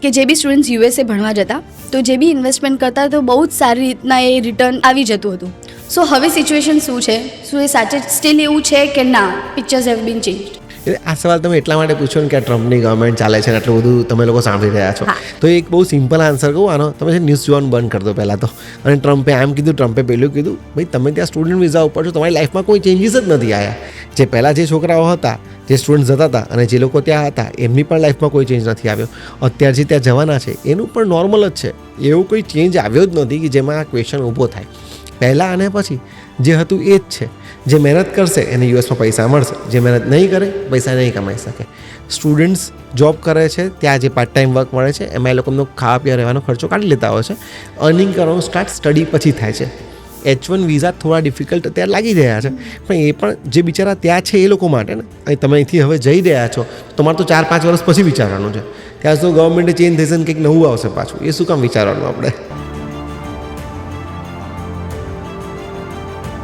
કે જે બી students USA ભણવા જતા તો જે બી ઇન્વેસ્ટમેન્ટ કરતા તો બહુ જ સારી રીતના એ રિટર્ન આવી જતું હતું. સો હવે સિચ્યુએશન શું છે? શું એ સાચે સ્ટીલ એવું છે કે ના પિક્ચર્સ હેવ બીન ચેન્જ? આ સવાલ તમે એટલા માટે પૂછો ને કે આ ટ્રમ્પની ગવર્મેન્ટ ચાલે છે ને આટલું બધું તમે લોકો સાંભળી રહ્યા છો. તો એક બહુ સિમ્પલ આન્સર કહું આનો, તમે છે ન્યૂઝ જોવાનું બંધ કરી દો પહેલાં તો. અને ટ્રમ્પે આમ કીધું, ટ્રમ્પે પેલું કીધું. ભાઈ તમે ત્યાં સ્ટુડન્ટ વિઝા ઉપર છો, તમારી લાઈફમાં કોઈ ચેન્જીસ જ નથી આવ્યા. જે પહેલાં જે છોકરાઓ હતા, જે સ્ટુડન્ટ જતા હતા અને જે લોકો ત્યાં હતા એમની પણ લાઈફમાં કોઈ ચેન્જ નથી આવ્યો. અત્યારે જે ત્યાં જવાના છે એનું પણ નોર્મલ જ છે. એવું કોઈ ચેન્જ આવ્યો જ નથી કે જેમાં આ ક્વેશ્ચન ઊભો થાય. પહેલાં અને પછી જે હતું એ જ છે. જે મહેનત કરશે એને યુએસમાં પૈસા મળશે, જે મહેનત નહીં કરે પૈસા નહીં કમાઈ શકે. સ્ટુડન્ટ્સ જોબ કરે છે, ત્યાં જે પાર્ટ ટાઈમ વર્ક મળે છે એમાં એ લોકોનો ખાવા પીવા રહેવાનો ખર્ચો કાઢી લેતા હોય છે. અર્નિંગ કરવાનું સ્ટાર્ટ સ્ટડી પછી થાય છે. H1 વિઝા થોડા ડિફિકલ્ટ અત્યારે લાગી રહ્યા છે, પણ એ પણ જે બિચારા ત્યાં છે એ લોકો માટે ને. અને તમે અહીંથી હવે જઈ રહ્યા છો તમારે તો 4-5 વર્ષ પછી વિચારવાનું છે. ત્યાં સુધી ગવર્મેન્ટે ચેન્જ થશે ને કંઈક નવું આવશે પાછું. એ શું કામ વિચારવાનું આપણે?